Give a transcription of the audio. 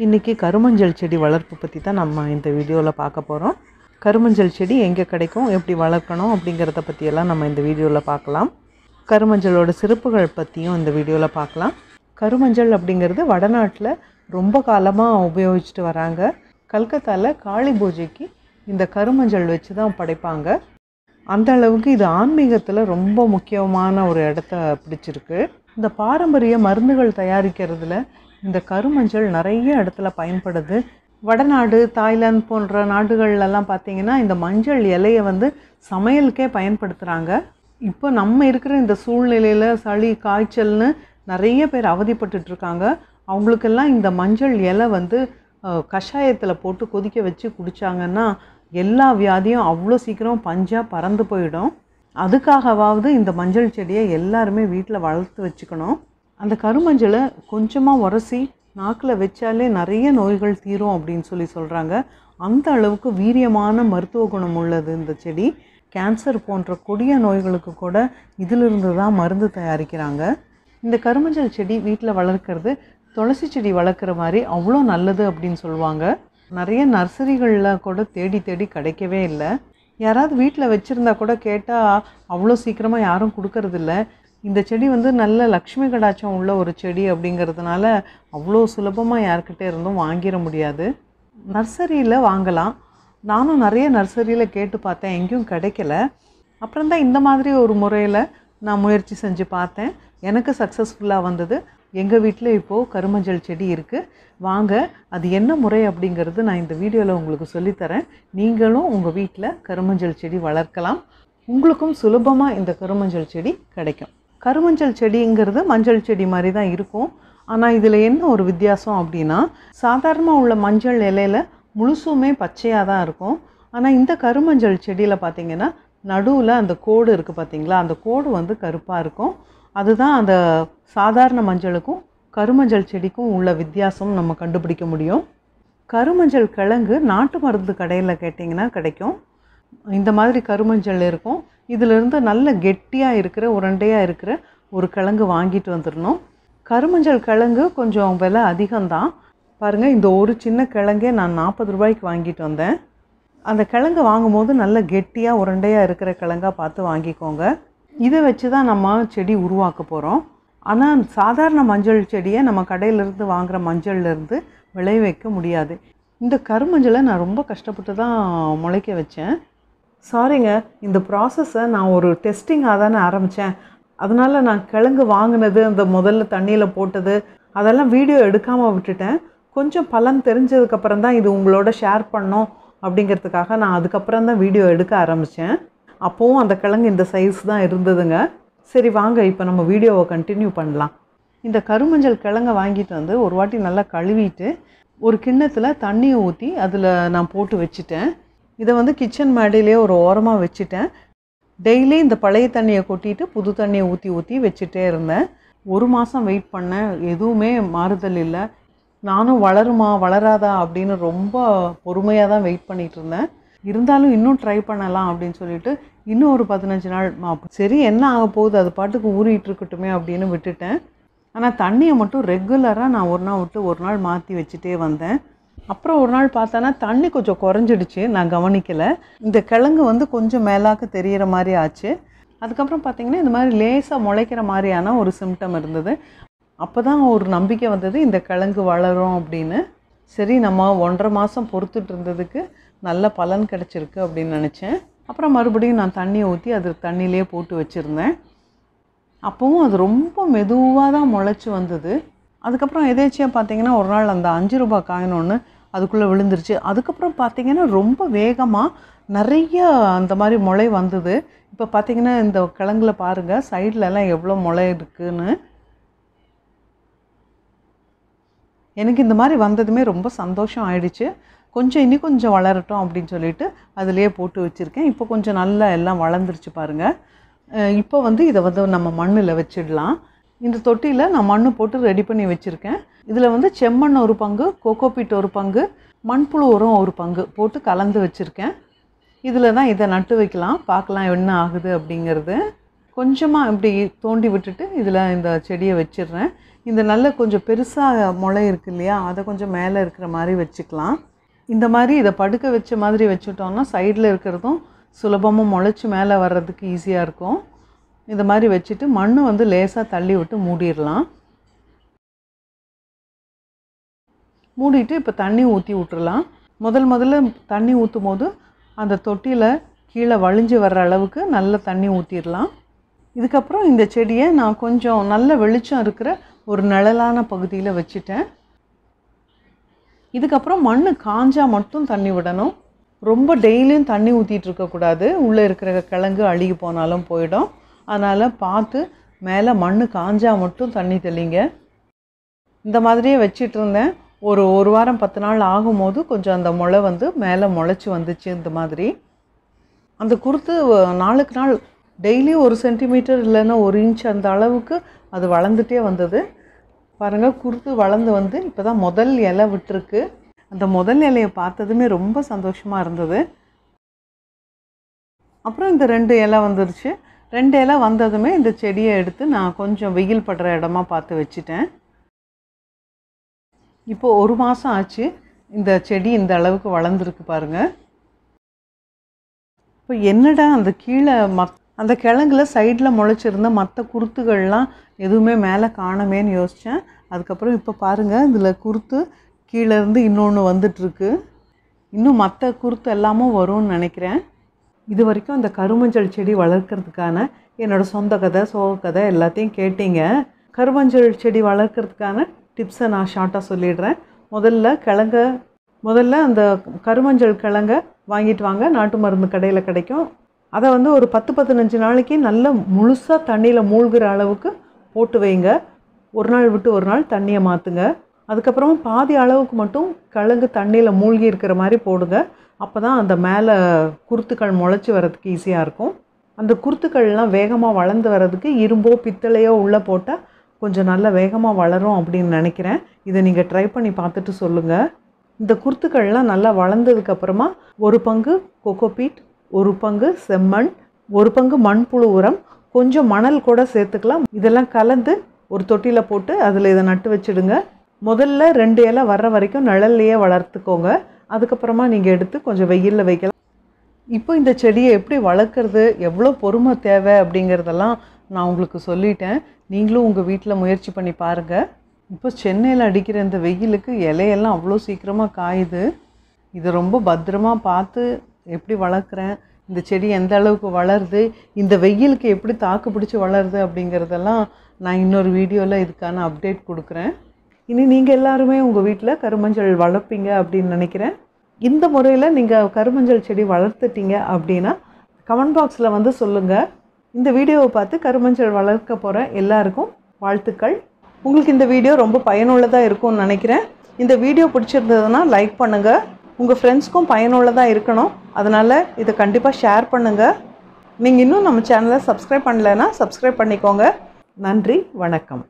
இன்றைக்கி கருமஞ்சள் செடி வளர்ப்பு பற்றி தான் நம்ம இந்த வீடியோவில் பார்க்க போகிறோம். கருமஞ்சள் செடி எங்கே கிடைக்கும், எப்படி வளர்க்கணும் அப்படிங்கிறத பற்றியெல்லாம் நம்ம இந்த வீடியோவில் பார்க்கலாம். கருமஞ்சளோட சிறப்புகள் பற்றியும் இந்த வீடியோவில் பார்க்கலாம். கருமஞ்சள் அப்படிங்கிறது வடநாட்டில் ரொம்ப காலமாக உபயோகிச்சுட்டு வராங்க. கல்கத்தாவில் காளி பூஜைக்கு இந்த கருமஞ்சள் வச்சு தான் படைப்பாங்க. அந்த அளவுக்கு இது ஆன்மீகத்தில் ரொம்ப முக்கியமான ஒரு இடத்த பிடிச்சிருக்கு. இந்த பாரம்பரிய மருந்துகள் தயாரிக்கிறதுல இந்த கருமஞ்சள் நிறைய இடத்துல பயன்படுது. வடநாடு, தாய்லாந்து போன்ற நாடுகள்லாம் பார்த்திங்கன்னா இந்த மஞ்சள் இலையை சமையலுக்கே பயன்படுத்துகிறாங்க. இப்போ நம்ம இருக்கிற இந்த சூழ்நிலையில் சளி, காய்ச்சல்னு நிறைய பேர் அவதிப்பட்டுருக்காங்க. அவங்களுக்கெல்லாம் இந்த மஞ்சள் இலை கஷாயத்தில் போட்டு கொதிக்க வச்சு குடித்தாங்கன்னா எல்லா வியாதியும் அவ்வளோ சீக்கிரம் பஞ்சாக பறந்து போயிடும். அதுக்காகவாவது இந்த மஞ்சள் செடியை எல்லாருமே வீட்டில் வளர்த்து வச்சுக்கணும். அந்த கருமஞ்சளை கொஞ்சமாக உரசி நாக்கில் வச்சாலே நிறைய நோய்கள் தீரும் அப்படின்னு சொல்கிறாங்க. அந்த அளவுக்கு வீரியமான மருத்துவ குணம் உள்ளது இந்த செடி. கேன்சர் போன்ற கொடிய நோய்களுக்கு கூட இதிலிருந்து தான் மருந்து தயாரிக்கிறாங்க. இந்த கருமஞ்சள் செடி வீட்டில் வளர்க்குறது துளசி செடி வளர்க்குற மாதிரி அவ்வளோ நல்லது அப்படின்னு சொல்லுவாங்க. நிறைய நர்சரிகளில் கூட தேடி தேடி கிடைக்கவே இல்லை. யாராவது வீட்டில் வச்சுருந்தா கூட கேட்டால் அவ்வளோ சீக்கிரமாக யாரும் கொடுக்கறதில்ல. இந்த செடி நல்ல லக்ஷ்மி கடாட்சம் உள்ள ஒரு செடி அப்படிங்கிறதுனால அவ்வளோ சுலபமாக யார்கிட்ட இருந்தும் வாங்கிட முடியாது. நர்சரியில் வாங்கலாம். நானும் நிறைய நர்சரியில் கேட்டு பார்த்தேன், எங்கேயும் கிடைக்கல. அப்புறம்தான் இந்த மாதிரி ஒரு முறையில் நான் முயற்சி செஞ்சு பார்த்தேன். எனக்கு சக்ஸஸ்ஃபுல்லாக வந்தது. எங்கள் வீட்டில் இப்போது கருமஞ்சள் செடி இருக்குது. வாங்க, அது என்ன முறை அப்படிங்கிறது நான் இந்த வீடியோவில் உங்களுக்கு சொல்லித்தரேன். நீங்களும் உங்கள் வீட்டில் கருமஞ்சள் செடி வளர்க்கலாம். உங்களுக்கும் சுலபமாக இந்த கருமஞ்சள் செடி கிடைக்கும். கருமஞ்சள் செடிங்கிறது மஞ்சள் செடி மாதிரி தான் இருக்கும். ஆனால் இதில் என்ன ஒரு வித்தியாசம் அப்படின்னா, சாதாரணமாக உள்ள மஞ்சள் இலையில் முழுசுமே பச்சையாக தான் இருக்கும். ஆனால் இந்த கருமஞ்சள் செடியில் பார்த்திங்கன்னா நடுவில் அந்த கோடு இருக்குது பார்த்திங்களா, அந்த கோடு கருப்பாக இருக்கும். அதுதான் அந்த சாதாரண மஞ்சளுக்கும் கருமஞ்சள் செடிக்கும் உள்ள வித்தியாசம் நம்ம கண்டுபிடிக்க முடியும். கருமஞ்சள் கிழங்கு நாட்டு மருந்து கடையில் கேட்டிங்கன்னா கிடைக்கும். இந்த மாதிரி கருமஞ்சள் இருக்கும். இதிலிருந்து நல்ல கெட்டியாக இருக்கிற, உருண்டையாக இருக்கிற ஒரு கிழங்கு வாங்கிட்டு வந்துடணும். கருமஞ்சள் கிழங்கு கொஞ்சம் விலை அதிகம்தான். பாருங்கள், இந்த ஒரு சின்ன கிழங்கே நான் 40 ரூபாய்க்கு வாங்கிட்டு வந்தேன். அந்த கிழங்கு வாங்கும்போது நல்ல கெட்டியாக உருண்டையாக இருக்கிற கிழங்காக பார்த்து வாங்கிக்கோங்க. இதை வச்சு தான் நம்ம செடி உருவாக்க போகிறோம். ஆனால் சாதாரண மஞ்சள் செடியை நம்ம கடையிலேருந்து வாங்குகிற மஞ்சள்லேருந்து விளைய வைக்க முடியாது. இந்த கருமஞ்சளை நான் ரொம்ப கஷ்டப்பட்டு தான் முளைக்க வச்சேன். சாரிங்க, இந்த ப்ராசஸை நான் ஒரு டெஸ்டிங்காக தானே ஆரம்பித்தேன். அதனால் நான் கிழங்கு வாங்கினது, அந்த முதல்ல தண்ணியில் போட்டது, அதெல்லாம் வீடியோ எடுக்காமல் விட்டுட்டேன். கொஞ்சம் பலன் தெரிஞ்சதுக்கப்புறம் தான் இது உங்களோட ஷேர் பண்ணோம் அப்படிங்கிறதுக்காக நான் அதுக்கப்புறம் தான் வீடியோ எடுக்க ஆரம்பித்தேன். அப்போவும் அந்த கிழங்கு இந்த சைஸ் தான் இருந்ததுங்க. சரி வாங்க, இப்போ நம்ம வீடியோவை கண்டினியூ பண்ணலாம். இந்த கருமஞ்சள் கிழங்கை வாங்கிட்டு ஒரு வாட்டி நல்லா கழுவிட்டு ஒரு கிண்ணத்தில் தண்ணியை ஊற்றி அதில் நான் போட்டு வச்சுட்டேன். இதை கிச்சன் மேடையிலே ஒரு ஓரமாக வச்சுட்டேன். டெய்லி இந்த பழைய தண்ணியை கொட்டிட்டு புது தண்ணியை ஊற்றி ஊற்றி வச்சுட்டே இருந்தேன். 1 மாதம் வெயிட் பண்ணேன், எதுவுமே மாறுதல் இல்லை. நானும் வளருமா வளராதா அப்படின்னு ரொம்ப பொறுமையாக தான் வெயிட் பண்ணிகிட்டு இருந்தேன். இருந்தாலும் இன்னும் ட்ரை பண்ணலாம் அப்படின்னு சொல்லிட்டு இன்னும் ஒரு 15 நாள் சரி என்ன ஆக போகுது, அது பாட்டுக்கு ஊறிட்டு இருக்கட்டுமே அப்படின்னு விட்டுட்டேன். ஆனால் தண்ணியை மட்டும் ரெகுலராக நான் ஒரு நாள் விட்டு ஒரு நாள் மாற்றி வச்சுட்டே வந்தேன். அப்புறம் ஒரு நாள் பார்த்தோன்னா தண்ணி கொஞ்சம் குறைஞ்சிடுச்சு, நான் கவனிக்கலை. இந்த கிழங்கு கொஞ்சம் மேலாக்க தெரிகிற மாதிரி ஆச்சு. அதுக்கப்புறம் பார்த்திங்கன்னா இந்த மாதிரி லேசாக முளைக்கிற மாதிரியான ஒரு சிம்டம் இருந்தது. அப்போ தான் ஒரு நம்பிக்கை வந்தது, இந்த கிழங்கு வளரும் அப்படின்னு. சரி, நம்ம 1.5 மாதம் பொறுத்துட்டு இருந்ததுக்கு நல்ல பலன் கிடச்சிருக்கு அப்படின்னு நினச்சேன். அப்புறம் மறுபடியும் நான் தண்ணியை ஊற்றி அது தண்ணியிலே போட்டு வச்சுருந்தேன். அப்போவும் அது ரொம்ப மெதுவாக தான் முளைச்சி வந்தது. அதுக்கப்புறம் எதேச்சியாக பார்த்திங்கன்னா ஒரு நாள் அந்த 5 ரூபாய் காயின் ஒன்று அதுக்குள்ளே விழுந்துருச்சு. அதுக்கப்புறம் பார்த்திங்கன்னா ரொம்ப வேகமாக நிறைய அந்த மாதிரி முளை வந்தது. இப்போ பார்த்திங்கன்னா இந்த கிழங்குல பாருங்கள், சைட்லலாம் எவ்வளோ முளை இருக்குன்னு. எனக்கு இந்த மாதிரி வந்ததுமே ரொம்ப சந்தோஷம் ஆயிடுச்சு. இன்னும் கொஞ்சம் வளரட்டும் அப்படின்னு சொல்லிட்டு அதிலே போட்டு வச்சுருக்கேன். இப்போ கொஞ்சம் நல்லா எல்லாம் வளர்ந்துருச்சு பாருங்கள். இப்போ இதை நம்ம மண்ணில் வச்சிடலாம். இந்த தொட்டியில் நான் மண் போட்டு ரெடி பண்ணி வச்சுருக்கேன். இதில் செம்மண் ஒரு பங்கு, கோகோபீட் ஒரு பங்கு, மண்புழு உரம் ஒரு பங்கு போட்டு கலந்து வச்சுருக்கேன். இதில் தான் இதை நட்டு வைக்கலாம். பார்க்கலாம் என்ன ஆகுது அப்படிங்கிறது. கொஞ்சமாக இப்படி தோண்டி விட்டுட்டு இதில் இந்த செடியை வச்சிடுறேன். இந்த நல்ல கொஞ்சம் பெருசாக முளை இருக்கு இல்லையா, அதை கொஞ்சம் மேலே இருக்கிற மாதிரி வச்சுக்கலாம். இந்த மாதிரி இதை படுக்க வச்ச மாதிரி வச்சுட்டோம்னா சைடில் இருக்கிறதும் சுலபமாக முளைச்சி மேலே வர்றதுக்கு ஈஸியாக இருக்கும். இந்த மாதிரி வச்சுட்டு மண் வந்து லேசாக தள்ளி விட்டு மூடிடலாம். மூடிட்டு இப்போ தண்ணி ஊற்றி விட்டுறலாம். முதல்ல தண்ணி ஊற்றும் போது அந்த தொட்டியில் கீழே வழிஞ்சு வர்ற அளவுக்கு நல்ல தண்ணி ஊற்றிடலாம். இதுக்கப்புறம் இந்த செடியை நான் கொஞ்சம் நல்ல வெளிச்சம் இருக்கிற ஒரு நிழலான பகுதியில் வச்சுட்டேன். இதுக்கப்புறம் மண் காஞ்சா மட்டும் தண்ணி விடணும். ரொம்ப டெய்லியும் தண்ணி ஊற்றிட்டு இருக்கக்கூடாது, உள்ளே இருக்கிற கிழங்கு அழுகி போனாலும் போயிடும். அதனால் பார்த்து மேலே மண் காஞ்சா மட்டும் தண்ணி தெளிங்க. இந்த மாதிரியே வச்சிட்டு இருந்தேன். ஒரு வாரம் 10 நாள் ஆகும்போது கொஞ்சம் அந்த முளை வந்து மேலே முளைச்சி வந்துச்சு. இந்த மாதிரி அந்த குருத்து நாளுக்கு நாள் டெய்லி 1 சென்டிமீட்டர் இல்லைன்னா 1 இன்ச் அந்த அளவுக்கு அது வளர்ந்துட்டே வந்தது. பாருங்கள், குருத்து வளர்ந்து வந்து இப்போ தான் முதல் இலை விட்டுருக்கு. அந்த முதல் இலையை பார்த்ததுமே ரொம்ப சந்தோஷமாக இருந்தது. அப்புறம் இந்த 2 இலை வந்துருச்சு. 2 இலை வந்ததுமே இந்த செடியை எடுத்து நான் கொஞ்சம் வெயில் படுற இடமா பார்த்து வச்சுட்டேன். இப்போது 1 மாதம் ஆச்சு. இந்த செடி இந்த அளவுக்கு வளர்ந்துருக்கு பாருங்கள். இப்போ என்னடா அந்த கீழே அந்த கிழங்குல சைடில் முளைச்சிருந்த மற்ற குருத்துகள்லாம் எதுவுமே மேலே காணமேன்னு யோசித்தேன். அதுக்கப்புறம் இப்போ பாருங்கள், இதில் குருத்து கீழேருந்து இன்னொன்று வந்துட்டுருக்கு. இன்னும் மற்ற குருத்து எல்லாமும் வரும்னு நினைக்கிறேன். இது வரைக்கும் இந்த கருமஞ்சள் செடி வளர்க்குறதுக்கான என்னோடய சொந்த கதை, சோக கதை எல்லாத்தையும் கேட்டீங்க. கருமஞ்சள் செடி வளர்க்குறதுக்கான டிப்ஸை நான் ஷார்ட்டாக சொல்லிடுறேன். முதல்ல அந்த கருமஞ்சள் கிழங்கை வாங்கிட்டு வாங்க. நாட்டு மருந்து கடையில் கிடைக்கும். அதை வந்து ஒரு 10-15 நாளைக்கு நல்ல முழுசாக தண்ணியில் மூழ்கிற அளவுக்கு போட்டு வைங்க. ஒரு நாள் விட்டு ஒரு நாள் தண்ணியை மாற்றுங்க. அதுக்கப்புறமா பாதி அளவுக்கு மட்டும் கிழங்கு தண்ணியில் மூழ்கி இருக்கிற மாதிரி போடுங்க. அப்போ தான் அந்த மேலே குருத்துக்கள் முளைச்சி வர்றதுக்கு ஈஸியாக இருக்கும். அந்த குருத்துக்கள்லாம் வேகமாக வளர்ந்து வர்றதுக்கு இரும்போ பித்தளையோ உள்ளே போட்டால் கொஞ்சம் நல்லா வேகமாக வளரும் அப்படின்னு நினைக்கிறேன். இதை நீங்கள் ட்ரை பண்ணி பார்த்துட்டு சொல்லுங்கள். இந்த குருத்துக்கள்லாம் நல்லா வளர்ந்ததுக்கப்புறமா 1 பங்கு கொக்கோபீட், 1 பங்கு செம்மண், 1 பங்கு மண்புழு உரம், கொஞ்சம் மணல் கூட சேர்த்துக்கலாம். இதெல்லாம் கலந்து ஒரு தொட்டியில் போட்டு அதில் இதை நட்டு வச்சுடுங்க. முதல்ல 2 இலை வர்ற வரைக்கும் நிழல்லையே வளர்த்துக்கோங்க. அதுக்கப்புறமா நீங்கள் எடுத்து கொஞ்சம் வெயிலில் வைக்கலாம். இப்போ இந்த செடியை எப்படி வளர்க்குறது, எவ்வளோ பொறுமை தேவை அப்படிங்கிறதெல்லாம் நான் உங்களுக்கு சொல்லிட்டேன். நீங்களும் உங்கள் வீட்டில் முயற்சி பண்ணி பாருங்கள். இப்போ சென்னையில் அடிக்கிற இந்த வெயிலுக்கு இலையெல்லாம் அவ்வளோ சீக்கிரமாக காயுது. இதை ரொம்ப பத்திரமா பார்த்து எப்படி வளர்க்குறேன், இந்த செடி எந்த அளவுக்கு வளருது, இந்த வெயிலுக்கு எப்படி தாக்கு பிடிச்சி வளருது அப்படிங்கிறதெல்லாம் நான் இன்னொரு வீடியோவில் இதுக்கான அப்டேட் கொடுக்குறேன். இனி நீங்கள் எல்லாருமே உங்கள் வீட்டில் கருமஞ்சள் வளர்ப்பீங்க அப்படின்னு நினைக்கிறேன். இந்த முறையில் நீங்கள் கருமஞ்சள் செடி வளர்த்துட்டீங்க அப்படின்னா கமெண்ட் பாக்ஸில் வந்து சொல்லுங்கள். இந்த வீடியோவை பார்த்து கருமஞ்சள் வளர்க்க போகிற எல்லாருக்கும் வாழ்த்துக்கள். உங்களுக்கு இந்த வீடியோ ரொம்ப பயனுள்ளதாக இருக்கும்னு நினைக்கிறேன். இந்த வீடியோ பிடிச்சிருந்ததுன்னா லைக் பண்ணுங்கள். உங்கள் ஃப்ரெண்ட்ஸ்க்கும் பயனுள்ளதாக இருக்கணும். அதனால் இதை கண்டிப்பாக ஷேர் பண்ணுங்கள். நீங்கள் இன்னும் நம்ம சேனலை சப்ஸ்கிரைப் பண்ணலைன்னா சப்ஸ்கிரைப் பண்ணிக்கோங்க. நன்றி, வணக்கம்.